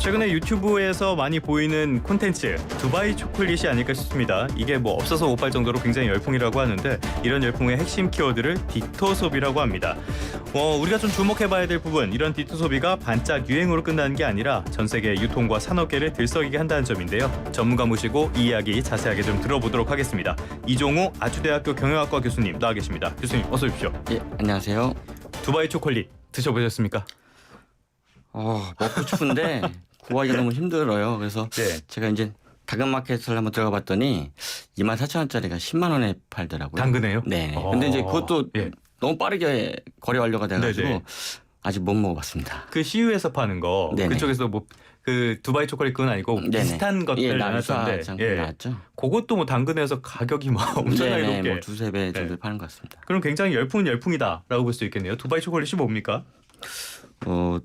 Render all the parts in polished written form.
최근에 유튜브에서 많이 보이는 콘텐츠 두바이 초콜릿이 아닐까 싶습니다. 이게 뭐 없어서 못 팔 정도로 굉장히 열풍이라고 하는데 이런 열풍의 핵심 키워드를 디토 소비라고 합니다. 우리가 좀 주목해봐야 될 부분, 이런 디토 소비가 반짝 유행으로 끝나는 게 아니라 전 세계 유통과 산업계를 들썩이게 한다는 점인데요. 전문가 모시고 이 이야기 자세하게 좀 들어보도록 하겠습니다. 이종우 아주대학교 경영학과 교수님 나와 계십니다. 교수님 어서 오십시오. 예, 안녕하세요. 두바이 초콜릿 드셔보셨습니까? 먹고 싶은데 구하기가 너무 힘들어요. 그래서 네. 제가 이제 당근마켓을 한번 들어가 봤더니 24,000원짜리가 10만 원에 팔더라고요. 당근에요? 네. 근데 이제 그것도 예. 너무 빠르게 거래 완료가 돼가지고 네네. 아직 못 먹어봤습니다. 그 CU에서 파는 거 네네. 그쪽에서 뭐 그 두바이 초콜릿 그건 아니고 네네. 비슷한 것들 나왔었는데 장면 나왔죠. 그것도 뭐 당근에서 가격이 막 엄청나게 네네, 높게 뭐 두세 배 정도 네. 파는 것 같습니다. 그럼 굉장히 열풍은 열풍이다라고 볼 수 있겠네요. 두바이 초콜릿이 뭡니까?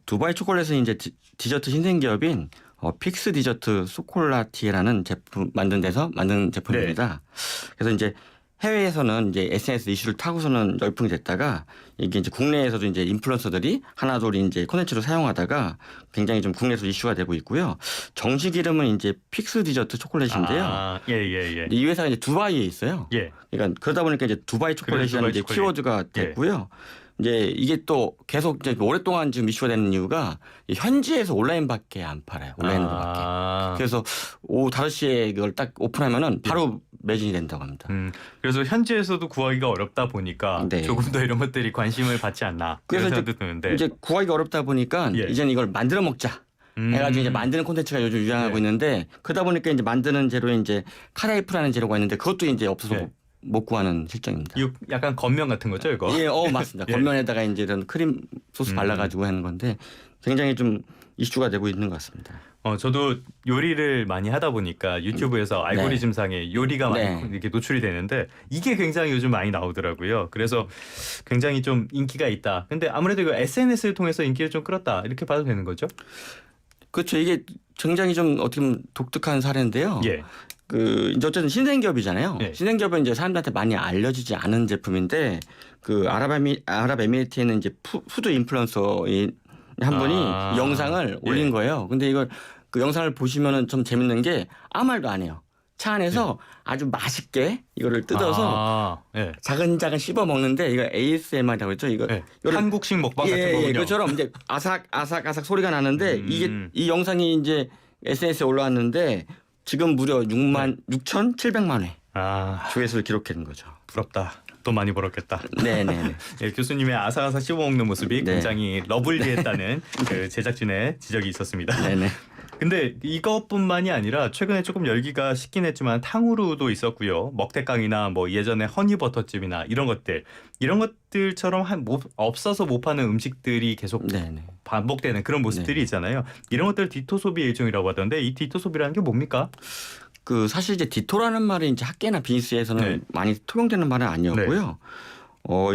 두바이 초콜릿은 이제 디저트 신생 기업인 픽스 디저트 소콜라티에라는 제품 만든 제품입니다. 그래서 이제 해외에서는 이제 SNS 이슈를 타고서는 열풍이 됐다가 이게 이제 국내에서도 이제 인플루언서들이 하나둘 이제 콘텐츠로 사용하다가 굉장히 좀 국내에서 이슈가 되고 있고요. 정식 이름은 이제 픽스 디저트 초콜릿인데요. 예. 이 회사가 이제 두바이에 있어요. 예. 그러니까 그러다 보니까 이제 두바이 초콜릿이라는 이제 키워드가 됐고요. 이제 이게 또 계속 이제 오랫동안 지금 이슈가 되는 이유가 현지에서 온라인밖에 안 팔아요. 온라인으로밖에. 그래서 오후 5시에 그걸 딱 오픈하면은 바로 매진이 된다고 합니다. 그래서 현지에서도 구하기가 어렵다 보니까 네. 조금 더 이런 것들이 관심을 받지 않나. 그래서 생각도 드는데. 이제 구하기가 어렵다 보니까 예. 이제는 이걸 만들어 먹자. 해가지고 이제 만드는 콘텐츠가 요즘 유행하고 네. 있는데 그러다 보니까 이제 만드는 재료에 이제 카레이프라는 재료가 있는데 그것도 이제 없어서 네. 못 구하는 실정입니다. 이 약간 겉면 같은 거죠, 이거? 예, 맞습니다. 예. 겉면에다가 이제 이런 크림 소스 발라가지고 하는 건데 굉장히 좀 이슈가 되고 있는 것 같습니다. 저도 요리를 많이 하다 보니까 유튜브에서 알고리즘상에 요리가 많이 네. 이렇게 노출이 되는데 이게 굉장히 요즘 많이 나오더라고요. 그래서 굉장히 좀 인기가 있다. 근데 아무래도 이거 SNS를 통해서 인기를 좀 끌었다. 이렇게 봐도 되는 거죠? 그렇죠. 이게 굉장히 좀 어떻게 보면 독특한 사례인데요. 예. 이제 어쨌든 신생 기업이잖아요. 예. 신생 기업은 이제 사람들한테 많이 알려지지 않은 제품인데 아랍에미리트에는 이제 푸드 인플루언서인 한 분이 영상을 올린 거예요. 근데 이걸 그 영상을 보시면은 좀 재밌는 게 아무 말도 안 해요. 차 안에서 아주 맛있게 이거를 뜯어서 자근자근 씹어 먹는데 이거 ASMR이라고 했죠. 이거를 한국식 먹방 같은 거군요. 그처럼 이제 아삭아삭 소리가 나는데 이게 이 영상이 이제 SNS에 올라왔는데 지금 무려 6,700만 회 조회수를 기록하는 거죠. 부럽다. 돈 많이 벌었겠다. 네네. 예, 교수님의 아삭아삭 씹어먹는 모습이 네. 굉장히 러블리했다는 그 제작진의 지적이 있었습니다. 네네. 근데 이것뿐만이 아니라 최근에 조금 열기가 식긴 했지만 탕후루도 있었고요. 먹태깡이나 뭐 예전에 허니버터집이나 이런 것들처럼 없어서 못 파는 음식들이 계속 네네. 반복되는 그런 모습들이 있잖아요. 이런 것들 디토 소비의 일종이라고 하던데 이 디토 소비라는 게 뭡니까? 사실 이제 디토라는 말이 이제 학계나 비즈니스에서는 많이 통용되는 말은 아니었고요.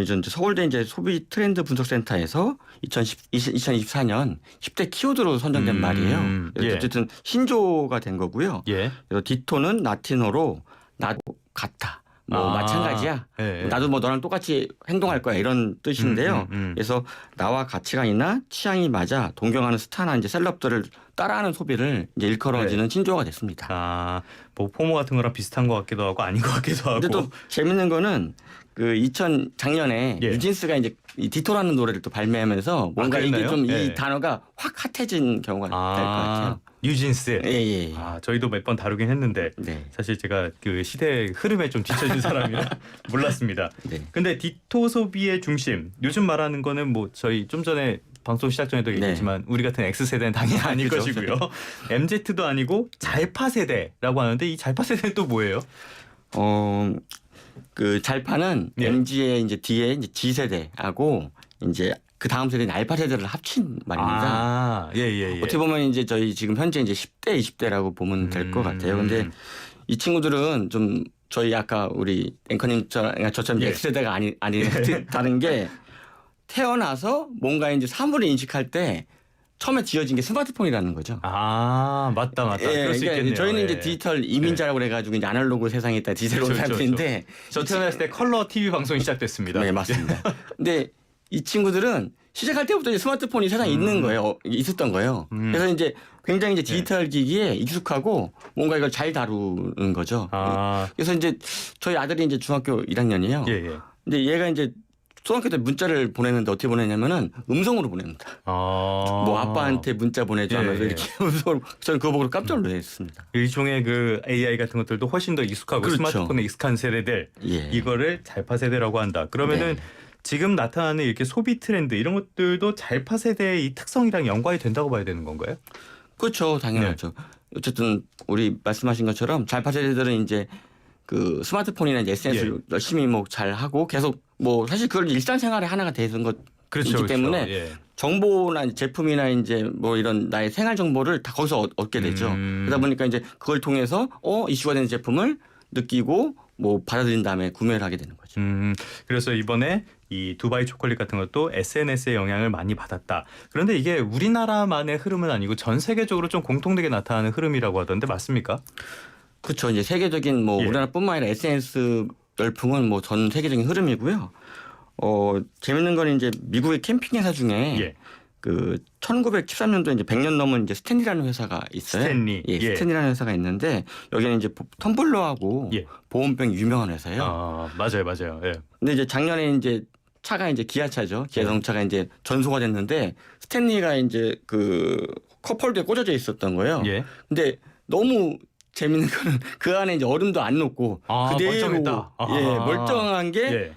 이제 서울대 이제 소비 트렌드 분석센터에서 2024년 10대 키워드로 선정된 말이에요. 그래서 어쨌든 신조어가 된 거고요. 그래서 디토는 라틴어로 나도 같아. 마찬가지야. 나도 뭐 너랑 똑같이 행동할 거야 이런 뜻인데요. 그래서 나와 가치관이나 취향이 맞아 동경하는 스타나 이제 셀럽들을 따라하는 소비를 이제 일컬어지는 신조어가 됐습니다. 뭐 포모 같은 거랑 비슷한 것 같기도 하고 아닌 것 같기도 하고. 근데 또 재밌는 거는 작년에 뉴진스가 이제 이 디토라는 노래를 또 발매하면서 뭔가 이게 좀 이 단어가 확 핫해진 경우가 될 것 같아요. 뉴진스. 예. 저희도 몇 번 다루긴 했는데 사실 제가 그 시대의 흐름에 좀 뒤처진 사람이라 몰랐습니다. 근데 디토 소비의 중심 요즘 말하는 거는 뭐 저희 좀 전에 방송 시작 전에도 얘기했지만 우리 같은 X세대는 당연히 아닐 것이고요. MZ도 아니고 잘파 세대라고 하는데 이 잘파 세대는 또 뭐예요? 잘파는 MZ의 이제 뒤에 이제 G세대하고 이제 그 다음 세대인 알파 세대를 합친 말입니다. 어떻게 보면 이제 저희 지금 현재 이제 10대, 20대라고 보면 될 것 같아요. 근데 이 친구들은 좀 저희 아까 우리 앵커님처럼 X세대가 다른 게 태어나서 뭔가 이제 사물을 인식할 때 처음에 지어진 게 스마트폰이라는 거죠. 맞다. 그럴 수 있겠네요. 저희는 이제 디지털 이민자라고 그래가지고 이제 아날로그 세상에 있다 디지털 온 사람들인데 저 태어났을 때 컬러 TV 방송이 시작됐습니다. 네, 맞습니다. 근데 이 친구들은 시작할 때부터 이제 스마트폰이 세상에 있는 거예요. 있었던 거예요. 그래서 이제 굉장히 이제 디지털 기기에 익숙하고 뭔가 이걸 잘 다루는 거죠. 그래서 이제 저희 아들이 이제 중학교 1학년이에요. 예, 예. 근데 얘가 이제 초등학교 때 문자를 보내는데 어떻게 보내냐면은 음성으로 보냅니다. 뭐 아빠한테 문자 보내줘 하면서 예, 예. 이렇게 음성으로 저는 그거 보고 깜짝 놀랐습니다. 일종의 그 AI 같은 것들도 훨씬 더 익숙하고 그렇죠. 스마트폰에 익숙한 세대들 예. 이거를 잘파 세대라고 한다. 그러면은 네. 지금 나타나는 이렇게 소비 트렌드 이런 것들도 잘파 세대의 이 특성이랑 연관이 된다고 봐야 되는 건가요? 그렇죠. 당연하죠. 어쨌든 우리 말씀하신 것처럼 잘파 세대들은 이제 그 스마트폰이나 이제 SNS를 열심히 뭐 잘 하고 계속 뭐 사실 그걸 일상생활의 하나가 되는 것이기 그렇죠, 때문에 예. 정보나 제품이나 이제 뭐 이런 나의 생활 정보를 다 거기서 얻게 되죠. 그러다 보니까 이제 그걸 통해서 이슈가 되는 제품을 느끼고 뭐 받아들인 다음에 구매를 하게 되는 거죠. 그래서 이번에 이 두바이 초콜릿 같은 것도 SNS의 영향을 많이 받았다. 그런데 이게 우리나라만의 흐름은 아니고 전 세계적으로 좀 공통되게 나타나는 흐름이라고 하던데 맞습니까? 그렇죠. 이제 세계적인 뭐 예. 우리나라뿐만 아니라 SNS 열풍은 뭐 전 세계적인 흐름이고요. 재밌는 건 이제 미국의 캠핑 회사 중에 예. 그 1913년도에 이제 100년 넘은 이제 스탠리라는 회사가 있어요. 스탠리. 예, 스탠리라는 회사가 있는데 여기는 이제 텀블러하고 예. 보온병 유명한 회사예요. 맞아요. 예. 근데 이제 작년에 이제 차가 이제 기아차죠. 기아 자동차가 이제 전소가 됐는데 스탠리가 이제 그 컵홀더에 꽂아져 있었던 거예요. 예. 근데 너무 재밌는 거는 그 안에 이제 얼음도 안 녹고 그대로 멀쩡했다. 멀쩡한 게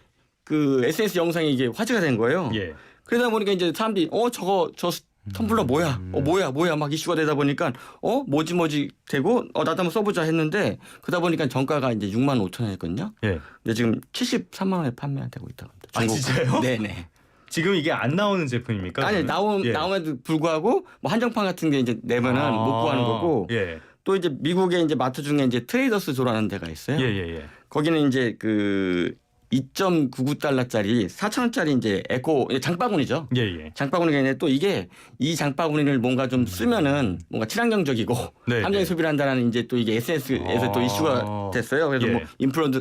그 SNS 영상이 이게 화제가 된 거예요. 예. 그러다 보니까 이제 사람들이 저 텀블러 뭐야? 뭐야? 막 이슈가 되다 보니까 뭐지 되고 나도 한번 써보자 했는데 그러다 보니까 정가가 이제 6만 5천 원이었거든요. 예. 근데 지금 73만 원에 판매되고 있다고 합니다. 아, 진짜요? 네네. 지금 이게 안 나오는 제품입니까? 아니 그러면? 나옴에도 불구하고 뭐 한정판 같은 게 이제 내면은 못 구하는 거고 예. 또 이제 미국의 이제 마트 중에 이제 트레이더스 조라는 데가 있어요. 예. 거기는 이제 그 2.99달러짜리 4,000원짜리 이제 에코 장바구니죠. 예. 장바구니가 있는데 또 이게 이 장바구니를 뭔가 좀 쓰면은 뭔가 친환경적이고 네, 함정에 네. 소비를 한다는 이제 또 이게 SNS에서 또 이슈가 됐어요. 그래서 예. 뭐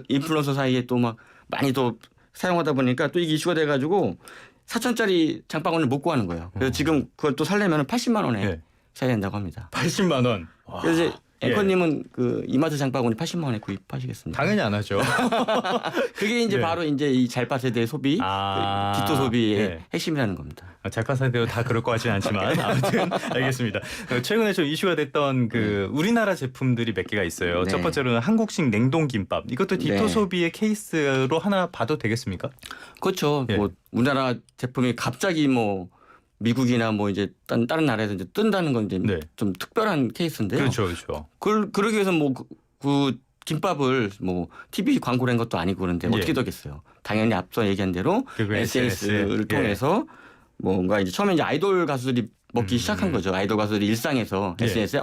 인플루언서 사이에 또 막 많이 또 사용하다 보니까 또 이게 이슈가 돼가지고 4,000원짜리 장바구니를 못 구하는 거예요. 그래서 지금 그걸 또 살려면 80만 원에 예. 사야 된다고 합니다. 80만 원. 그래서 이제 예. 앵커님은 그 이마트 장바구니 80만 원에 구입하시겠습니까? 당연히 안 하죠. 그게 이제 예. 바로 이제 이 잘파 세대 소비, 그 디토 소비의 예. 핵심이라는 겁니다. 작가사대로 다 그럴 것 같지는 않지만 아무튼 알겠습니다. 최근에 좀 이슈가 됐던 그 우리나라 제품들이 몇 개가 있어요. 네. 첫 번째로는 한국식 냉동김밥. 이것도 디토 네. 소비의 케이스로 하나 봐도 되겠습니까? 그렇죠. 예. 뭐 우리나라 제품이 갑자기 뭐 미국이나 뭐 이제 다른 나라에서 이제 뜬다는 건 이제 네. 좀 특별한 케이스인데요. 그렇죠. 그러기 위해서 뭐 그 김밥을 뭐 TV 광고를 한 것도 아니고 그런데 예. 어떻게 되겠어요. 당연히 앞서 얘기한 대로 그리고 SNS를 예. 통해서 뭔가 이제 처음에 이제 아이돌 가수들이 먹기 시작한 거죠. 아이돌 가수들이 일상에서 예. SNS에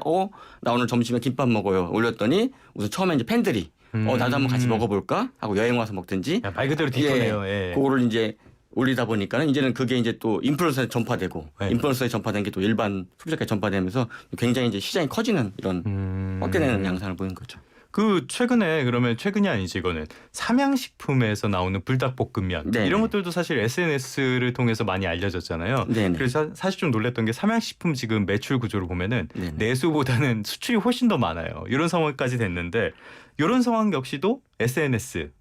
나 오늘 점심에 김밥 먹어요. 올렸더니 우선 처음에 이제 팬들이 나도 한번 같이 먹어볼까 하고 여행 와서 먹든지 말 그대로 디토네요. 예. 그거를 이제 올리다 보니까는 이제는 그게 이제 또 인플루언서에 전파되고 네. 인플루언서에 전파된 게 또 일반 소비자까지 전파되면서 굉장히 이제 시장이 커지는 이런 확대되는 양상을 보인 거죠. 그 최근이 아니지 이거는 삼양식품에서 나오는 불닭볶음면 네네. 이런 것들도 사실 SNS를 통해서 많이 알려졌잖아요. 네네. 그래서 사실 좀 놀랐던 게 삼양식품 지금 매출 구조를 보면은 네네. 내수보다는 수출이 훨씬 더 많아요. 이런 상황까지 됐는데 이런 상황 역시도 SNS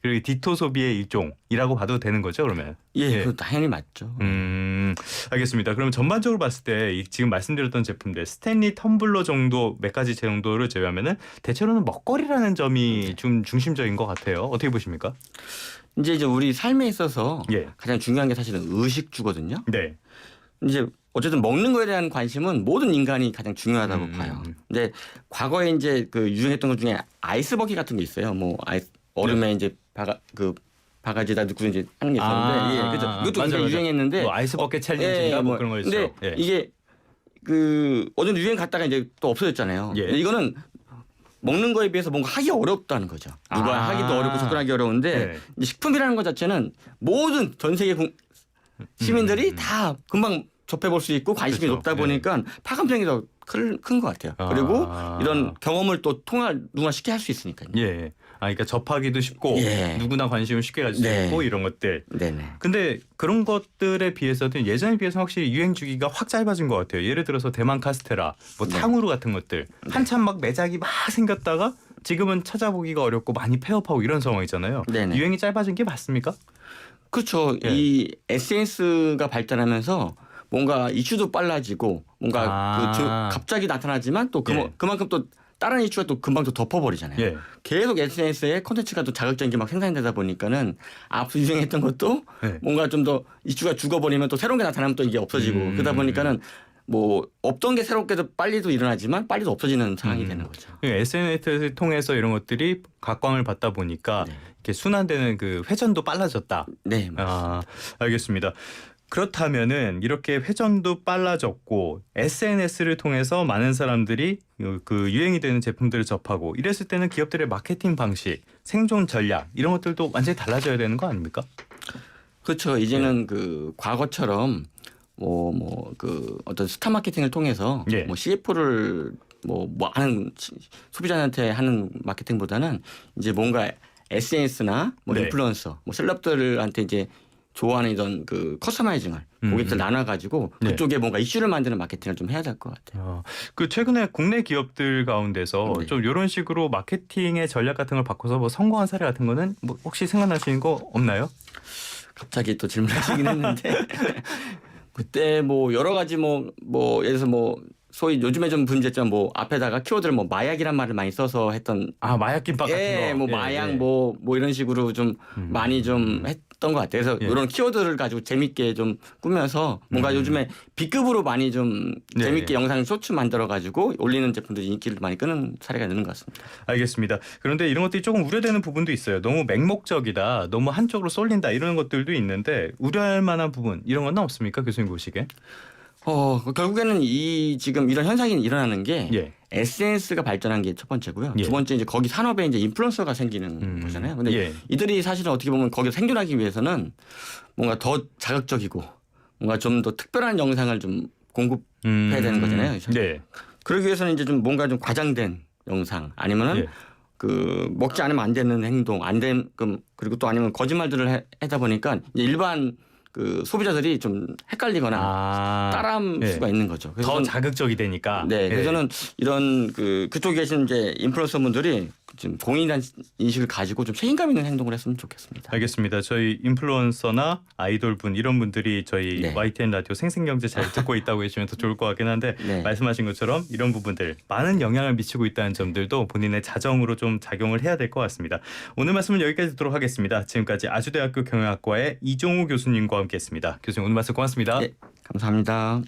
그리고 디토 소비의 일종이라고 봐도 되는 거죠, 그러면? 예, 그거 당연히 맞죠. 알겠습니다. 그럼 전반적으로 봤을 때 지금 말씀드렸던 제품들 스탠리 텀블러 정도 몇 가지 정도를 제외하면은 대체로는 먹거리라는 점이 좀 중심적인 것 같아요. 어떻게 보십니까? 이제 우리 삶에 있어서 예. 가장 중요한 게 사실은 의식주거든요. 네. 이제 어쨌든 먹는 거에 대한 관심은 모든 인간이 가장 중요하다고 봐요. 근데 과거에 이제 그 유행했던 것 중에 아이스버기 같은 게 있어요. 뭐 얼음에 이제 바가지에다 넣고 이제 하는 게 있었는데, 그렇죠. 이것도 굉장히 유행했는데, 뭐 아이스 버켓 챌린지인가 뭐 그런 거 있어요. 근데 이게 그 어느 유행 갔다가 이제 또 없어졌잖아요. 예. 근데 이거는 먹는 거에 비해서 뭔가 하기 어렵다는 거죠. 누가 하기도 어렵고 접근하기 어려운데 네. 이제 식품이라는 것 자체는 모든 전 세계 시민들이 다 금방 접해볼 수 있고 관심이 그렇죠. 높다 보니까 파급력이 더 큰 것 같아요. 그리고 이런 경험을 또 누구나 쉽게 할 수 있으니까요. 예. 그러니까 접하기도 쉽고 예. 누구나 관심을 쉽게 가질 수 네. 있고 이런 것들. 네네. 근데 그런 것들에 비해서는 예전에 비해서 확실히 유행 주기가 확 짧아진 것 같아요. 예를 들어서 대만 카스테라, 뭐 네. 탕후루 같은 것들 한참 막 매작이 막 생겼다가 지금은 찾아보기가 어렵고 많이 폐업하고 이런 상황이잖아요. 네네. 유행이 짧아진 게 맞습니까? 그렇죠. 예. 이 SNS가 발전하면서 뭔가 이슈도 빨라지고 뭔가 갑자기 나타나지만 또 예. 그만큼 또 다른 이슈가 또 금방 또 덮어버리잖아요. 예. 계속 SNS에 콘텐츠가 또 자극적인 게 막 생산되다 보니까는 앞서 유행했던 것도 예. 뭔가 좀 더 이슈가 죽어버리면 또 새로운 게 나타나면 또 이게 없어지고 그러다 보니까는 뭐 없던 게 새롭게도 빨리도 일어나지만 빨리도 없어지는 상황이 되는 거죠. SNS를 통해서 이런 것들이 각광을 받다 보니까 네. 이렇게 순환되는 그 회전도 빨라졌다. 네, 맞습니다. 알겠습니다. 그렇다면은 이렇게 회전도 빨라졌고 SNS를 통해서 많은 사람들이 그 유행이 되는 제품들을 접하고 이랬을 때는 기업들의 마케팅 방식, 생존 전략 이런 것들도 완전히 달라져야 되는 거 아닙니까? 그렇죠. 이제는 그 과거처럼 그 어떤 스타 마케팅을 통해서 예. 뭐 CF를 뭐 하는 소비자한테 하는 마케팅보다는 이제 뭔가 SNS나 뭐 네. 인플루언서, 뭐 셀럽들한테 이제 좋아하는 이런 그 커스터마이징을 고객들 나눠가지고 네. 그쪽에 뭔가 이슈를 만드는 마케팅을 좀 해야 될 것 같아요. 그 최근에 국내 기업들 가운데서 네. 좀 이런 식으로 마케팅의 전략 같은 걸 바꿔서 뭐 성공한 사례 같은 거는 뭐 혹시 생각나시는 거 없나요? 갑자기 또 질문하시긴 했는데 그때 뭐 여러 가지 뭐 예를 들어서 뭐 소위 요즘에 좀 문제점 뭐 앞에다가 키워드를 뭐 마약이란 말을 많이 써서 했던 마약 김밥 같은 거. 뭐 마약 뭐 이런 식으로 좀 많이 좀 했던 것 같아요. 그래서 예. 이런 키워드를 가지고 재밌게 좀 꾸며서 뭔가 요즘에 B급으로 많이 좀 네. 재밌게 영상 쇼츠 만들어 가지고 올리는 제품들이 인기를 많이 끄는 사례가 있는 것 같습니다. 알겠습니다. 그런데 이런 것들이 조금 우려되는 부분도 있어요. 너무 맹목적이다, 너무 한쪽으로 쏠린다 이런 것들도 있는데 우려할 만한 부분 이런 건 없습니까, 교수님 보시기에? 결국에는 지금 이런 현상이 일어나는 게 예. SNS가 발전한 게 첫 번째고요. 예. 두 번째 이제 거기 산업에 이제 인플루언서가 생기는 거잖아요. 근데 예. 이들이 사실은 어떻게 보면 거기서 생존하기 위해서는 뭔가 더 자극적이고 뭔가 좀 더 특별한 영상을 좀 공급해야 되는 거잖아요. 네. 그러기 위해서는 이제 좀 뭔가 좀 과장된 영상 아니면은 예. 그 먹지 않으면 안 되는 행동 그리고 또 아니면 거짓말들을 하다 보니까 이제 일반 그 소비자들이 좀 헷갈리거나 따라할 예. 수가 있는 거죠. 그래서 더 저는 자극적이 되니까. 네, 예. 그래서 저는 이런 그쪽에 계신 이제 인플루언서 분들이 좀 공인이라는 인식을 가지고 좀 책임감 있는 행동을 했으면 좋겠습니다. 알겠습니다. 저희 인플루언서나 아이돌 분 이런 분들이 저희 네. YTN 라디오 생생경제 잘 듣고 있다고 계시면 더 좋을 것 같긴 한데 네. 말씀하신 것처럼 이런 부분들 많은 영향을 미치고 있다는 점들도 본인의 자정으로 좀 작용을 해야 될 것 같습니다. 오늘 말씀은 여기까지 듣도록 하겠습니다. 지금까지 아주대학교 경영학과의 이종우 교수님과 함께했습니다. 교수님 오늘 말씀 고맙습니다. 네, 감사합니다.